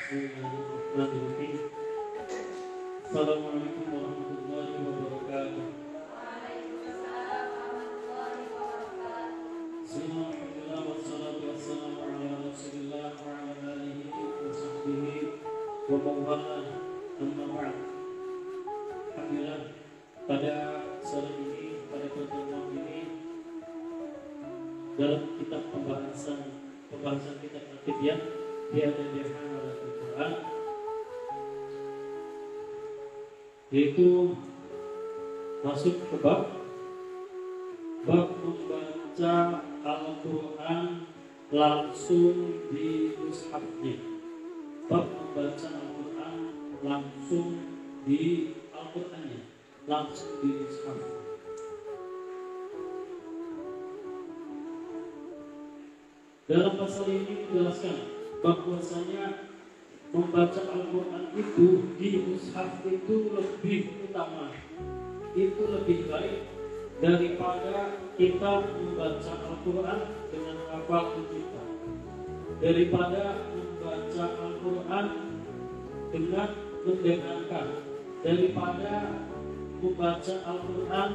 Bismillahirrahmanirrahim. Assalamualaikum warahmatullahi wabarakatuh. Bismillahirrahmanirrahim. Wassalatu wassalamu ala Rasulillah wa ala alihi wa sahbihi wa man wala. Amma ba'd. Alhamdulillah, pada sore ini, pada pertemuan ini, dalam kitab pembahasan kitab Al-Tibyan di Hamalatul Quran, yaitu masuk ke bab membaca Al-Quran langsung di mushafnya. Bab membaca Al-Quran langsung di Al-Qurannya, langsung di mushaf. Dalam pasal ini menjelaskan bahwasanya membaca Al-Quran itu di mushaf itu lebih utama, itu lebih baik daripada kita membaca Al-Quran dengan hafal kita, daripada membaca Al-Quran dengan mendengarkan, daripada membaca Al-Quran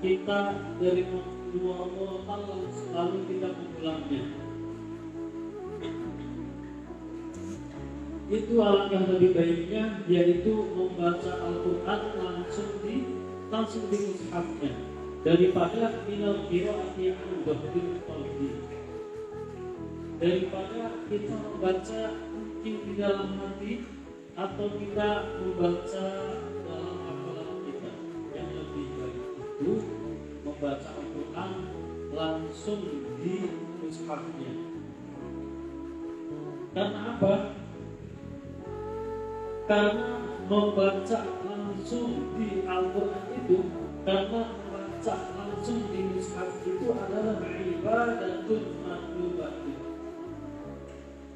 kita dari murotal lalu kita mengulangnya. Itu alangkah lebih baiknya, yaitu membaca Al-Quran langsung di mushafnya, daripada minal qiraati an dhahril qalbi, daripada kita membaca mungkin di dalam hati atau kita membaca dalam hafalan kita. Yang lebih baik itu membaca Al-Quran langsung di mushafnya. Karena apa? Karena membaca langsung di Al-Quran itu, karena membaca langsung di mushaf itu adalah ibadatul matlubah,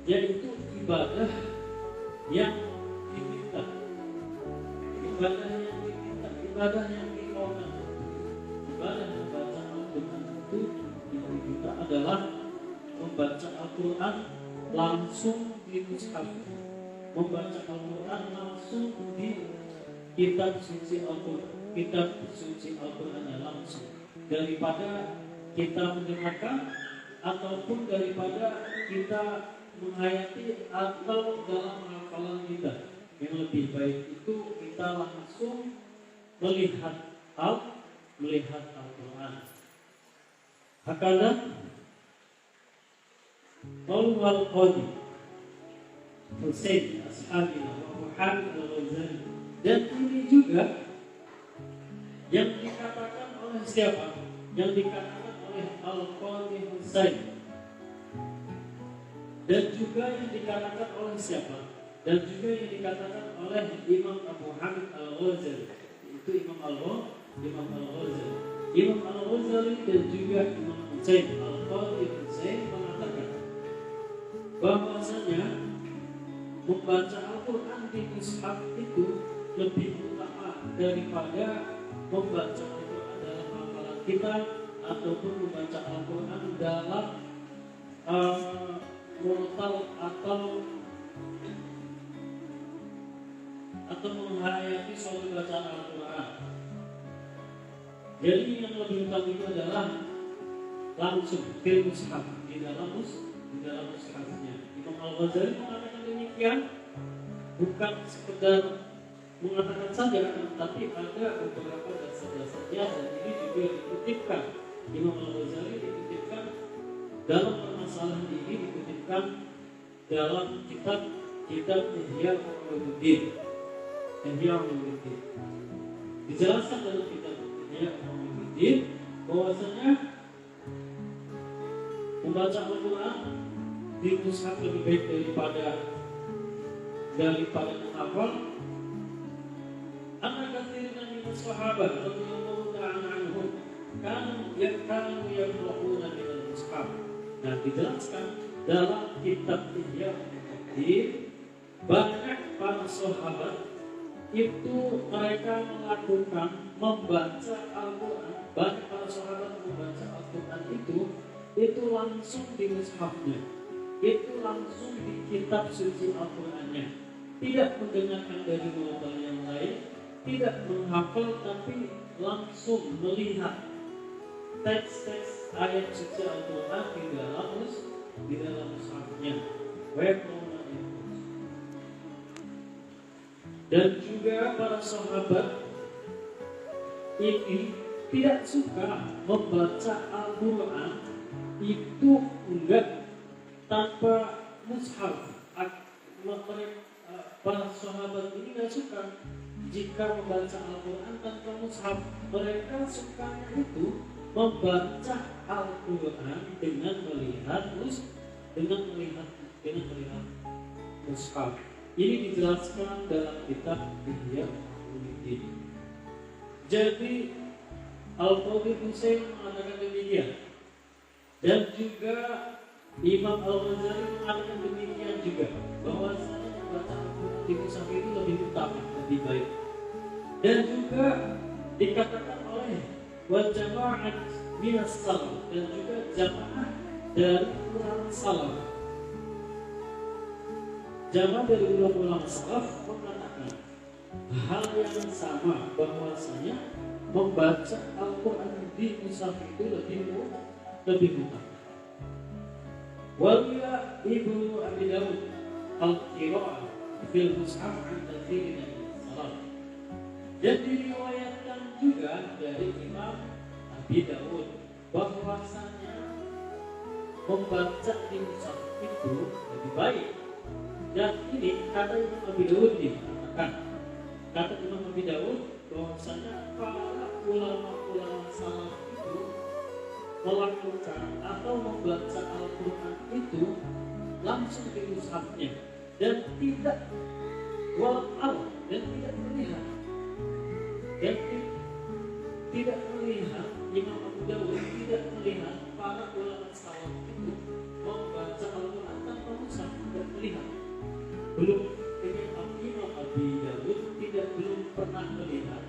yaitu ibadah yang diminta, ibadah yang diminta, ibadah yang dimaukan. Ibadah membaca Al-Quran itu yang diminta adalah membaca Al-Quran langsung di mushaf, membaca Al-Quran langsung di kitab suci Al-Quran, kitab suci Al-Qurannya langsung, daripada kita mendengarkan ataupun daripada kita menghayati atau dalam hafalan kita. Yang lebih baik itu kita langsung melihat Al-Quran. Hakala qaul al-qadi Husain Ashabina wa Muhammad al-Ghazali. Dan ini juga yang dikatakan oleh siapa? Yang dikatakan oleh Al-Qadi Husain. Dan juga yang dikatakan oleh siapa? Dan juga yang dikatakan oleh Imam Abu Hamid al-Ghazali. Itu Imam al-Ghazali. Imam al-Ghazali dan juga Imam Husain, Al-Qadi Husain mengatakan bahwasanya membaca Al-Quran di mushaf itu lebih utama daripada membaca Al-Quran dalam hafalan kita ataupun membaca Al-Quran dalam murotal atau menghayati suatu bacaan Al-Quran. Jadi yang lebih utama itu adalah langsung ke mushaf, di dalam mushafnya. Imam Al-Ghazali mengatakan demikian bukan sekedar mengatakan saja, tapi ada beberapa dasar-dasarnya, dan ini juga dikutipkan. Imam Al-Ghazali dikutipkan dalam permasalahan ini, dikutipkan dalam kitab Ihya Ulumuddin. Dijelaskan dalam kitab Ihya Ulumuddin bahwasanya membaca Al-Quran di mushaf lebih baik daripada menghafal. Anak katsirina min sahabat radhiyallahu ta'ala anhum kanu yaqra'una min al-mushaf. Nah, dijelaskan dalam kitab Ihya Ulumuddin, banyak para sahabat itu mereka melakukan membaca Al-Quran. Banyak para sahabat membaca Al-Quran itu langsung di mushafnya. itu langsung di kitab suci Al-Qur'annya. Tidak mendengarkan dari mulut yang lain, tidak menghafal, tapi langsung melihat teks-teks ayat suci Al-Quran di dalam mushafnya. Dan juga para sahabat ini tidak suka membaca Al-Quran itu enggak tanpa mushaf. Para sahabat ini tidak suka jika membaca Al-Quran tanpa mushaf. Mereka sukanya itu membaca Al-Quran dengan melihat mushaf. Ini dijelaskan dalam kitab Ihya Ulumuddin. Jadi Al-Qadhi Husain mengatakan demikian, dan juga Imam Al-Ghazali mengatakan demikian juga, bahwa saya membaca Al-Quran di mushaf itu lebih utama, lebih baik. Dan juga dikatakan oleh wal jama'at minas salaf, dan juga jamaah dari ulama salaf. Jamaah dari ulama salaf mengatakan hal yang sama, bahwasanya membaca Al-Quran di mushaf itu lebih utama. Waliya Ibnu Abi Dawud al-qira'ah fil mushaf an katsirin salaf. Dan diriwayatkan juga dari Imam Abi Dawud bahwasanya membaca di mushaf itu lebih baik. Dan ini kata Imam Abi Dawud dikatakan, kata Imam Abi Dawud bahwasanya para ulama-ulama salaf itu melakukan atau membaca Al-Quran itu langsung di mushafnya, dan tidak wal'al, dan tidak melihat, dan tidak melihat Imam Abu Dawud tidak melihat para ulama salaf itu membaca Al-Quran tanpa mushaf, tidak melihat. Belum Imam Abi Dawud belum pernah melihat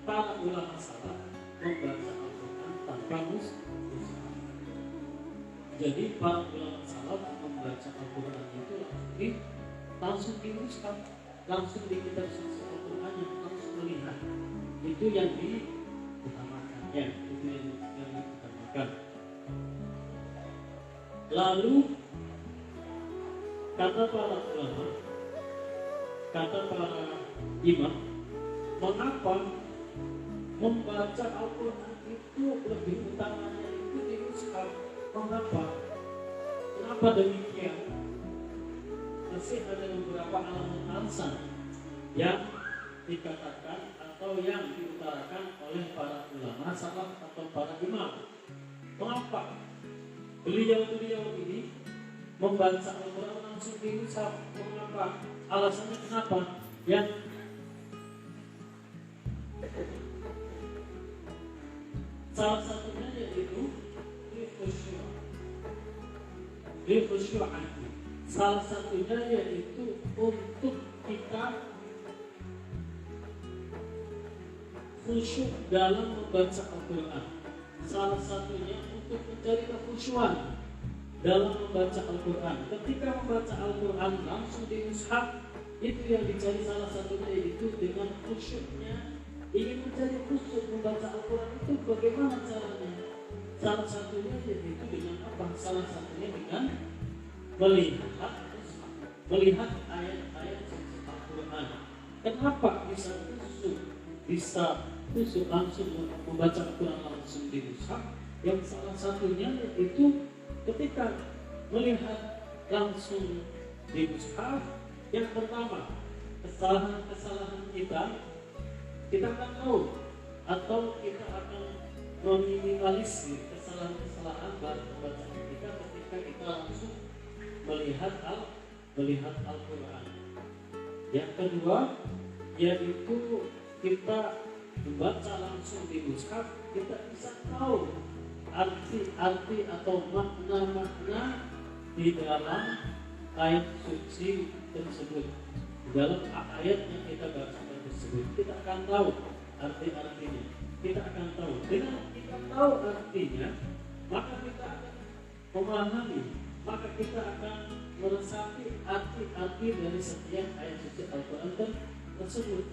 para ulama salaf membaca Al-Quran tanpa mushaf. Jadi para ulama salaf membaca Al-Quran itu langsung di mushaf, langsung di kitab suci Al-Quran, langsung melihat. Itu yang diutamakannya, itu yang diutamakan. Lalu kata para ulama, kata para imam, mengapa membaca Al-Quran itu lebih utamanya itu di mushaf? Mengapa? Kenapa demikian? Masih ada beberapa alasan yang dikatakan atau yang diutarakan oleh para ulama salaf atau para imam. Mengapa beliau-beliau ini membaca Al-Quran langsung di mushaf? Mengapa? Alasannya kenapa? Yang salah satunya yaitu khusyu'an. Salah satunya yaitu untuk kita khusyuk dalam membaca Al-Quran. Salah satunya untuk mencari kekhusyuan dalam membaca Al-Quran. Ketika membaca Al-Quran langsung di mushaf, itu yang dicari salah satunya yaitu dengan khusyuknya. Ingin mencari khusyuk membaca Al-Quran itu bagaimana caranya? Salah satunya yaitu dengan apa? Salah satunya dengan melihat ayat-ayat Al-Quran. Kenapa bisa khusyuk langsung membaca Al-Quran langsung di mushaf? Yang salah satunya yaitu ketika melihat langsung di mushaf, yang pertama kesalahan-kesalahan kita akan tahu, atau kita akan meminimalisir kesalahan-kesalahan bacaan kita ketika kita langsung melihat Al-Quran. Yang kedua yaitu kita membaca langsung di mushaf, kita bisa tahu arti-arti atau makna-makna di dalam ayat suci tersebut, di dalam ayat yang kita baca tersebut. Kita akan tahu arti-artinya. Kita akan tahu. Dengan kita tahu artinya, maka kita akan memahami maka kita akan meresapi arti-arti dari setiap ayat suci Al-Quran tersebut.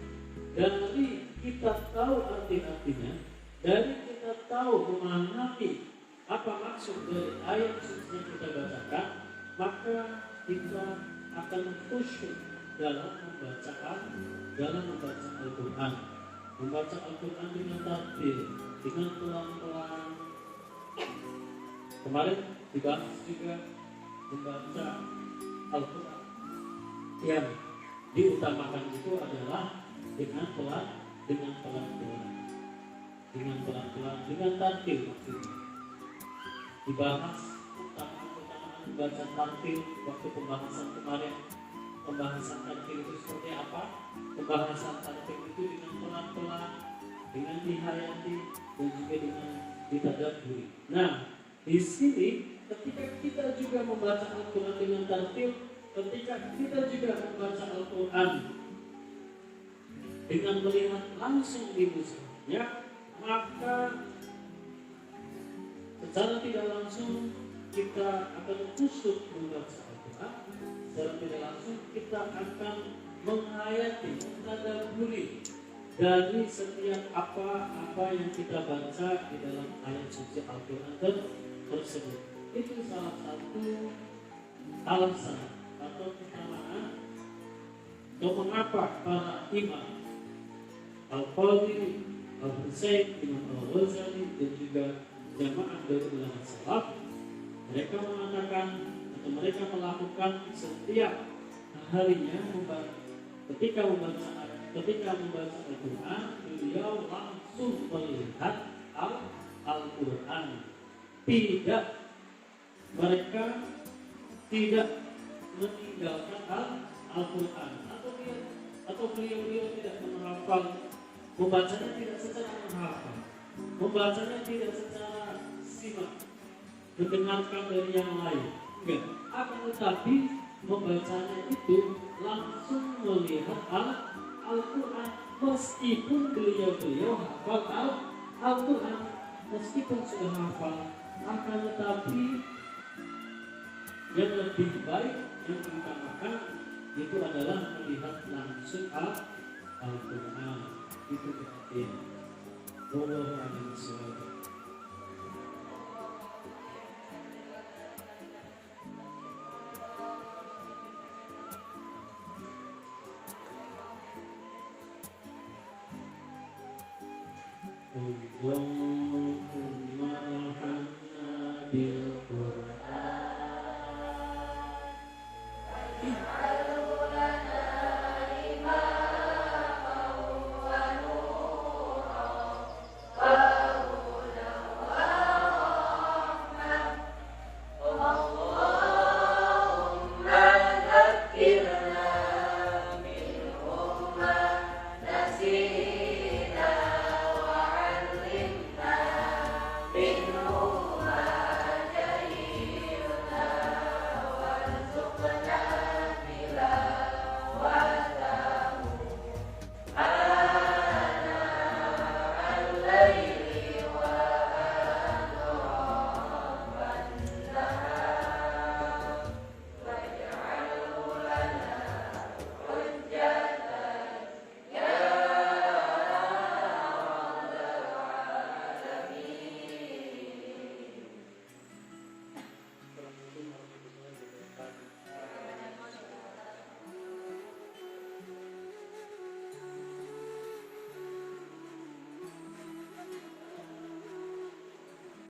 Dari kita tahu arti-artinya, dari kita tahu memahami apa maksud dari ayat suci yang kita bacakan, maka kita akan khusyuk dalam membaca Al-Quran. Membaca Al-Quran dengan tartil, dengan pelan-pelan. Kemarin dibahas juga membaca Al-Quran yang diutamakan itu adalah dengan pelan-pelan, dengan tartil maksudnya. Dibahas utama-utamaan membaca tartil waktu pembahasan kemarin. Pembahasan tartil itu seperti apa? Pembahasan tartil itu dengan pelan-pelan, dengan dihayati, dan juga dengan ditadaburi. Nah, di sini ketika kita juga membaca Al-Quran dengan tartil, ketika kita juga membaca Al-Quran dengan melihat langsung di mushafnya, maka secara tidak langsung kita akan khusyuk membaca Al-Quran. Secara tidak langsung kita akan menghayati, mentadaburi dari setiap apa yang kita baca di dalam ayat suci Al-Quran tersebut. Itu salah satu alasan atau keutamaan atau mengapa para imam Al-Qadhi, Al-Husain, Imam Al-Ghazali, dan juga jamaah dari ulama salaf, mereka mengatakan atau mereka melakukan setiap harinya ketika membaca Al-Quran, beliau langsung melihat Al-Quran. Mereka tidak meninggalkan Al-Quran atau beliau tidak menghafal, membacanya tidak secara menghafal, membacanya tidak secara simak, mendengarkan dari yang lain, enggak. Akan tetapi membacanya itu langsung melihat Al-Quran, meskipun beliau hafal Al-Quran, meskipun sudah hafal, akan tetapi yang lebih baik, yang diutamakan itu adalah melihat langsung Al-Quran. Itu penting. Wallahu a'lam bishawab. Allahumma hamna bil